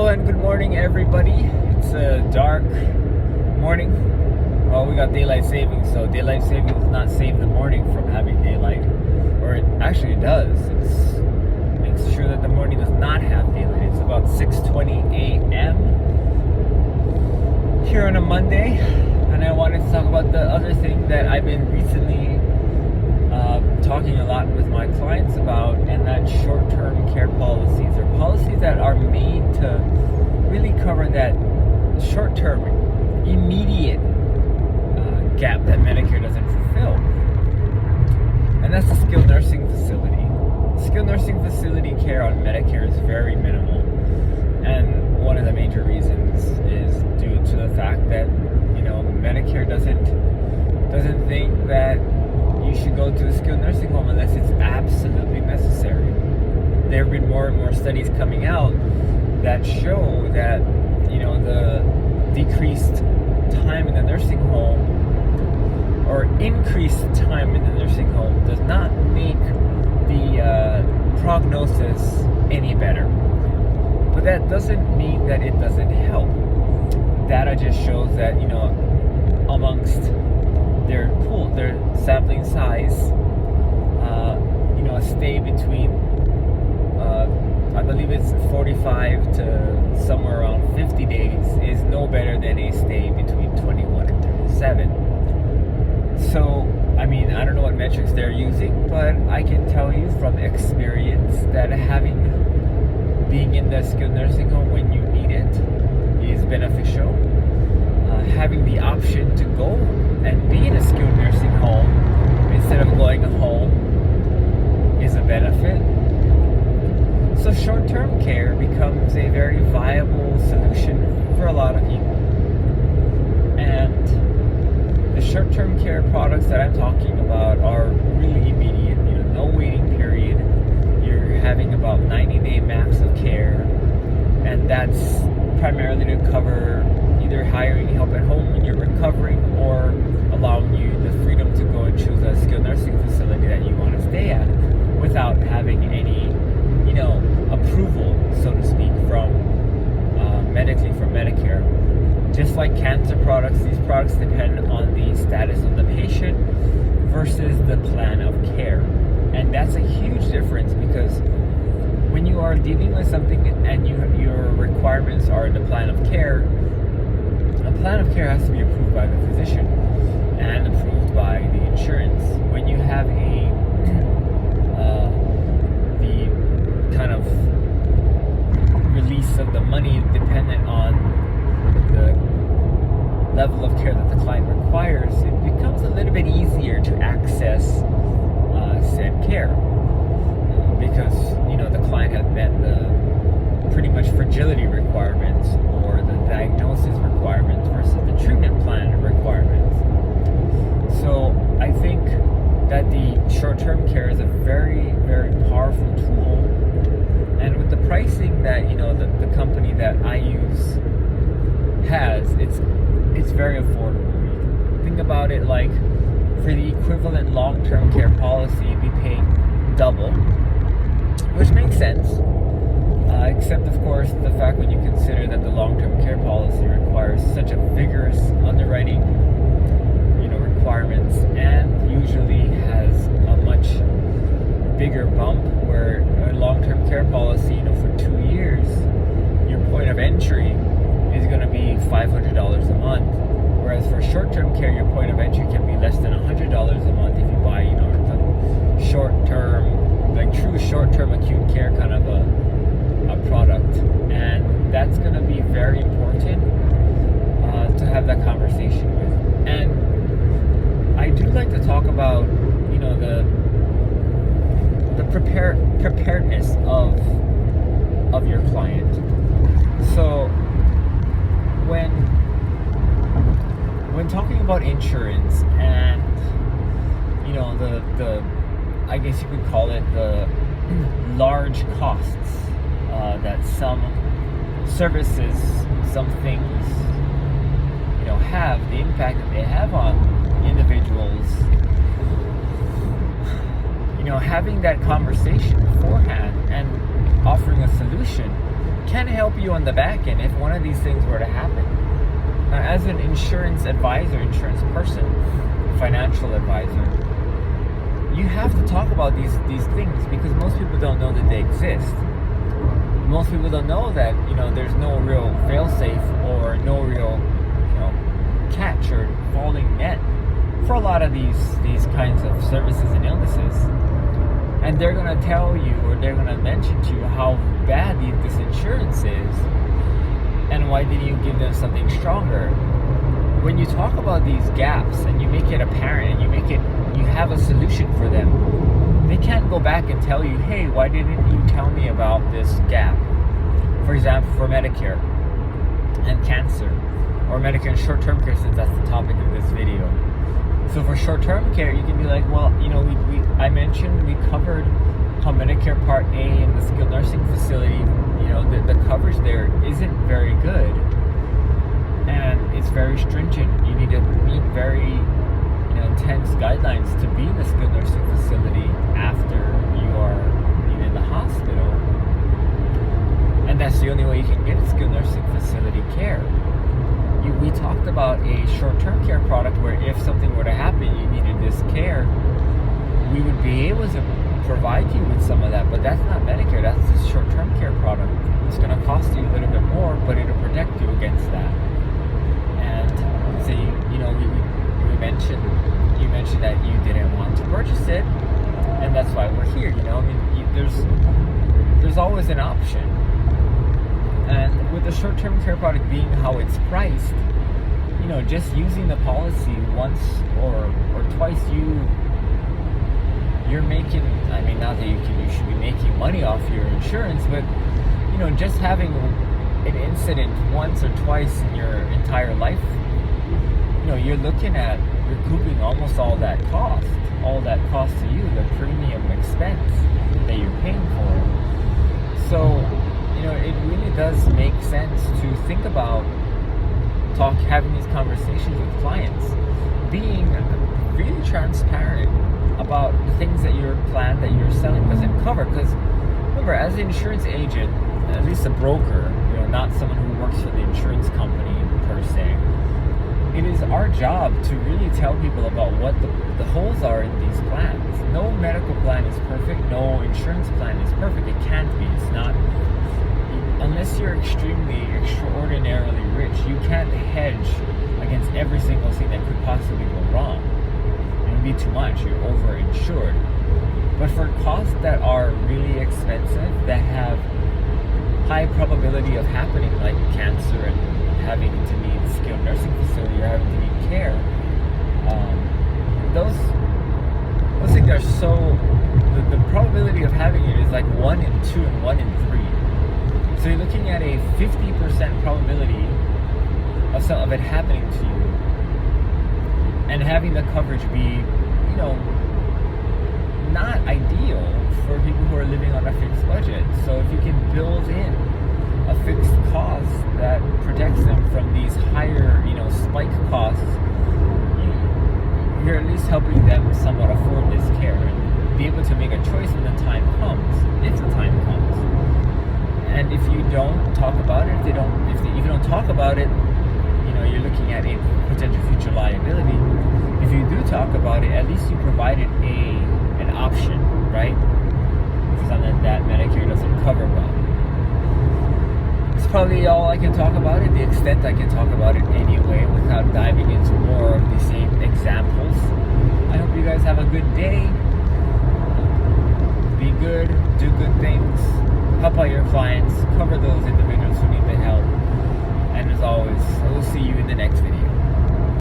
and good morning, everybody. It's a dark morning. Well, we got daylight savings, so daylight savings does not save the morning from having daylight, or it actually does. It makes sure that the morning does not have daylight. It's about 6:20 a.m. here on a Monday, and I wanted to talk about the other thing that I've been recently talking a lot with my clients about, and that's short-term care policies, or policies that are made to really cover that short-term, immediate gap that Medicare doesn't fulfill. And that's the skilled nursing facility. Skilled nursing facility care on Medicare is very minimal, and one of the major reasons is due to the fact that Medicare doesn't think that you should go to a skilled nursing home unless it's absolutely necessary. There have been more and more studies coming out that show that the decreased time in the nursing home or increased time in the nursing home does not make the prognosis any better. But that doesn't mean that it doesn't help. Data just shows that amongst their pool, their sampling size, a stay between I believe it's 45 to somewhere around 50 days is no better than a stay between 21 and 37. So, I don't know what metrics they're using, but I can tell you from experience that being in the skilled nursing home when you need it is beneficial. Having the option to go and be in a skilled nursing home instead of going home is a benefit. So short-term care becomes a very viable solution for a lot of people. And the short-term care products that I'm talking about are really immediate. No waiting period. You're having about 90-day max of care, and that's primarily to cover either hiring help at home when you're recovering, or allowing you the freedom to go and choose a skilled nursing facility that you want to stay at without having any approval, so to speak, from medically from Medicare. Just like cancer products, these products depend on the status of the patient versus the plan of care. And that's a huge difference, because when you are dealing with something and your requirements are the plan of care, a plan of care has to be approved by the physician and approved by the insurance. When you have the kind of release of the money dependent on the level of care that the client requires, it becomes a little bit easier to access said care, because the client has met the pretty much fragility requirements or the diagnosis requirements versus the treatment plan requirements. So I think that the short-term care is a very, very powerful tool, and with the pricing that the company that I use has, it's very affordable. Think about it like, for the equivalent long-term care policy, you'd be paying double, which makes sense. Except, of course, the fact when you consider that the long-term care policy requires such a vigorous underwriting, requirements, and usually has a much bigger bump, where a long-term care policy, for 2 years, your point of entry is going to be $500 a month. Whereas for short-term care, your point of entry can be less than $100 a month if you buy, the short-term, like true short-term acute care kind of a product. And that's going to be very important to have that conversation with. And I do like to talk about, the preparedness of your client. So when talking about insurance and the I guess you could call it the large costs that some services, some things have, the impact that they have on individuals, having that conversation beforehand and offering a solution can can help you on the back end if one of these things were to happen. Now, as an insurance advisor, insurance person, financial advisor, you have to talk about these things because most people don't know that they exist. Most people don't know that, there's no real fail-safe or no real, catch or falling net for a lot of these kinds of services and illnesses. And they're going to tell you, or they're going to mention to you how bad this insurance is and why didn't you give them something stronger. When you talk about these gaps and you make it apparent and you have a solution for them, they can't go back and tell you, hey, why didn't you tell me about this gap? For example, for Medicare and cancer, or Medicare and short-term care, since that's the topic of this video. So for short-term care, you can be like, well, I mentioned we covered how Medicare Part A in the skilled nursing facility, the coverage there isn't very good. And it's very stringent. You need to meet very intense guidelines to be in the skilled nursing facility after you are in the hospital. And that's the only way you can get skilled nursing facility care. We talked about a short-term care product where if something were to happen, you needed this care, we would be able to provide you with some of that, but that's not Medicare, that's a short-term care product. It's going to cost you a little bit more, but it'll protect you against that. And so, you mentioned that you didn't want to purchase it, and that's why we're here, there's always an option. And with the short-term care product being how it's priced, just using the policy once or twice, you're making, not that you should be making money off your insurance, but, just having an incident once or twice in your entire life, you're looking at recouping almost all that cost to you, the premium expense that you're paying for. So, it really does make sense to think about having these conversations with clients, being really transparent about the things that your plan that you're selling doesn't cover. Because remember, as an insurance agent, at least a broker, not someone who works for the insurance company per se, it is our job to really tell people about what the holes are in these plans. No medical plan is perfect. No insurance plan is perfect. It can't be. It's not. Unless you're extraordinarily rich, you can't hedge against every single thing that could possibly go wrong. It would be too much. You're over-insured. But for costs that are really expensive, that have high probability of happening, like cancer and having to need skilled nursing facility or having to need care, those things are so, the probability of having it is like 1 in 2 and 1 in 3. So you're looking at a 50% probability of it happening to you, and having the coverage be, not ideal for people who are living on a fixed budget. So if you can build in a fixed cost that protects them from these higher, spike costs, you're at least helping them somewhat afford this care and be able to make a choice when the time comes, if the time comes. And if you don't talk about it, if you don't talk about it, you're looking at a potential future liability. If you do talk about it, at least you provided an option, right? Something that Medicare doesn't cover well. It's probably all I can talk about it, the extent I can talk about it anyway, without diving into more of the same examples. I hope you guys have a good day. Be good, do good things, help out your clients, cover those individuals who need the help. And as always, I will see you in the next video.